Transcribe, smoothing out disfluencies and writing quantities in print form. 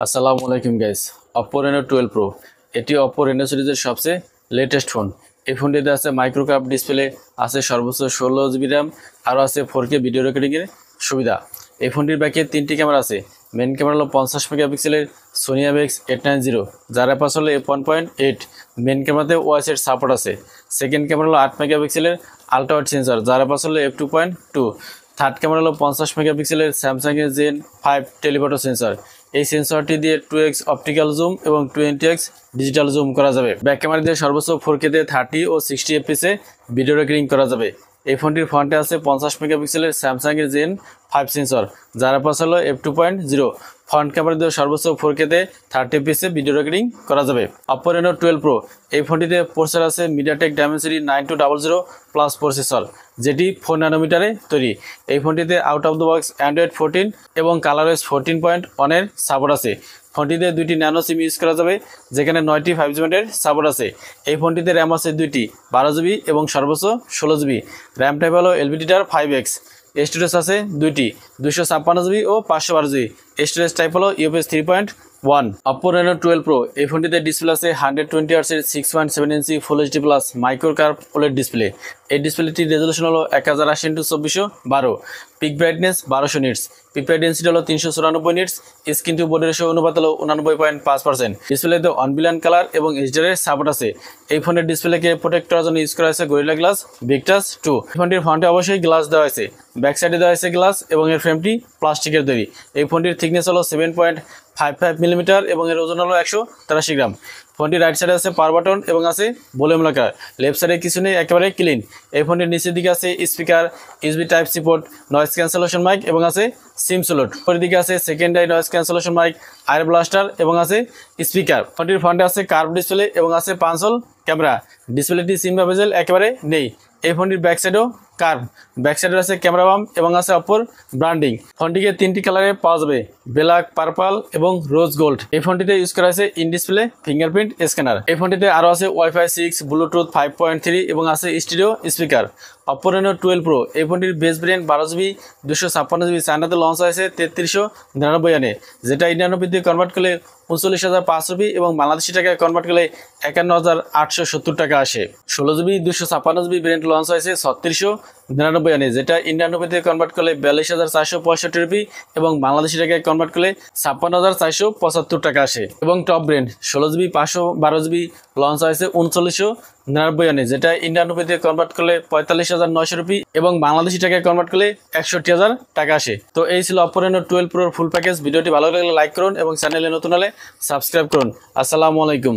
আসসালামু আলাইকুম guys. Oppo Reno 12 Pro এটি Oppo Reno সিরিজের সবচেয়ে লেটেস্ট ফোন। এই ফোনটিতে আছে মাইক্রো কার্ভ ডিসপ্লে, আছে সর্বোচ্চ 16GB RAM, আরও আছে 4K ভিডিও রেকর্ডিংয়ের সুবিধা। এই ফোনটির ব্যাকে 3টি ক্যামেরা আছে। মেন ক্যামেরা হলো 50 মেগাপিক্সেলের Sony IMX 890, যার অ্যাপারচার হলো f1.8। মেন ক্যামেরাতে OIS এর সাপোর্ট আছে। সেকেন্ড ক্যামেরা হলো 8 মেগাপিক্সেলের আলট্রা ওয়াইড সেন্সর, যার অ্যাপারচার হলো f2.2। থার্ড ক্যামেরা হলো 50 মেগাপিক্সেলের স্যামসাংয়ের Gen 5 টেলিফটো সেন্সর। এই সেন্সরটি দিয়ে 2x অপটিক্যাল জুম এবং 20x ডিজিটাল জুম করা যাবে। ব্যাক ক্যামেরা দিয়ে সর্বোচ্চ 4K তে 30 ও 60 fps ভিডিও রেকর্ডিং করা যাবে। এই ফোনটির ফ্রন্টে আছে 50 মেগাপিক্সেলের স্যামসাংয়ের Gen 5 সেন্সর, যার অ্যাপারচার হলো f2.0। ফ্রন্ট ক্যামেরা দিয়ে সর্বোচ্চ 4K তে 30 fps ভিডিও রেকর্ডিং করা যাবে। Oppo Reno 12 Pro এই ফোনটিতে প্রসেসর আছে MediaTek Dimensity 9200 প্লাস প্রসেসর, যেটি 4 ন্যানোমিটারে তৈরি। এই ফোনটিতে out of the box Android 14 এবং ColorOS 14.1 এর সাপোর্ট আছে। ফোনটিতে 2টি ন্যানো সিম ইউজ করা যাবে, যেখানে 9টি 5G ব্যান্ডের সাপোর্ট আছে। এই ফোনটিতে র্যাম আছে 2টি 12GB এবং সর্বোচ্চ 16GB। র্যাম টাইপ হলো LPDDR5X। স্টোরেজ আছে 2টি 256GB ও 512GB। স্টোরেজ টাইপ হলো UFS 3.1। Oppo Reno 12 Pro এই ফোনটিতে ডিসপ্লে আছে 120Hz এর 6.7 ইঞ্চি full HD plus micro curve OLED display. এই ডিসপ্লেটির রেজলিউশন হলো 1080x2412। Peak brightness 1200 nits. পিকপ্রাইট ডেন্সিটি হলো 394 nits. Screen to body ratio অনুপাত হলো 89.5%। ডিসপ্লেতে অনবিলান কালার এবং HDR এর সাপোর্ট আছে। এই ফোনের ডিসপ্লেকে প্রোটেক্ট করার জন্য ইউজ করা হয়েছে গরিলা গ্লাস ভিক্টাস 2। ফোনটির ফ্রন্টে অবশ্যই গ্লাস দেওয়া হয়েছে, ব্যাক সাইডে দেওয়া হয়েছে গ্লাস এবং এর ফ্রেমটি প্লাস্টিকের তৈরি। এই ফোনটির থিকনেস হলো 7.55 মিলিমিটার এবং এর ওজন হলো 183 গ্রাম। ফোনটির রাইট সাইডে আছে পাওয়ার বাটন এবং আছে ভলিউম লকার। লেফট সাইডে কিছু নেই, একেবারে ক্লিন। এই ফোনটির নিচের দিকে আছে speaker, USB Type-C port, noise cancellation mic এবং আছে সিম স্লট। উপরের দিকে আছে secondary noise cancellation mic, ear blaster এবং আছে স্পিকার। ফোনটির ফ্রন্টে আছে কার্ভ ডিসপ্লে এবং আছে 5 হোল ক্যামেরা। ডিসপ্লেটি সিম বা বেজেল একেবারে নেই। এই ফোনটির ব্যাক সাইডেও কার্ভ, ব্যাক সাইডে আছে ক্যামেরা বাম এবং আছে অপর ব্র্যান্ডিং। ফোনটিকে 3টি কালারে পাওয়া যাবে, ব্ল্যাক, পার্পল এবং রোজ গোল্ড। এই ফোনটিতে ইউজ করা হয়েছে ইন ডিসপ্লে ফিঙ্গারপ্রিন্ট স্ক্যানার। এই ফোনটিতে আরও আছে Wi-Fi 6, ব্লুটুথ 5.3 এবং আছে stereo speaker. Oppo Reno 12 Pro এই ফোনটির বেস ভেরিয়েন্ট 12GB 256GB। চায়নাতে লঞ্চ হয়েছে 3399 এনে, যেটা ইন্ডিয়ান রুপিতে কনভার্ট করলে 39,500 এবং বাংলাদেশি টাকায় কনভার্ট করলে 51,870 টাকা আসে। 16GB 256GB ভেরিয়েন্ট লঞ্চ হয়েছে 3699 এনে, যেটা ইন্ডিয়ান রুপিতে কনভার্ট করলে 42,465 এবং বাংলাদেশি টাকায় কনভার্ট করলে 56,475 টাকা আসে। এবং top brand 16GB 512GB launch হয়েছে 3999 এনে, যেটা ইন্ডিয়ান রুপিতে কনভার্ট করলে 45,900 এবং বাংলাদেশি টাকায় কনভার্ট করলে 61,000 টাকা আসে। তো এই ছিল Oppo Reno 12 Pro full package. ভিডিওটি ভালো লাগলে লাইক করুন এবং চ্যানেলে নতুন হলে সাবস্ক্রাইব করুন। আসসালামু আলাইকুম।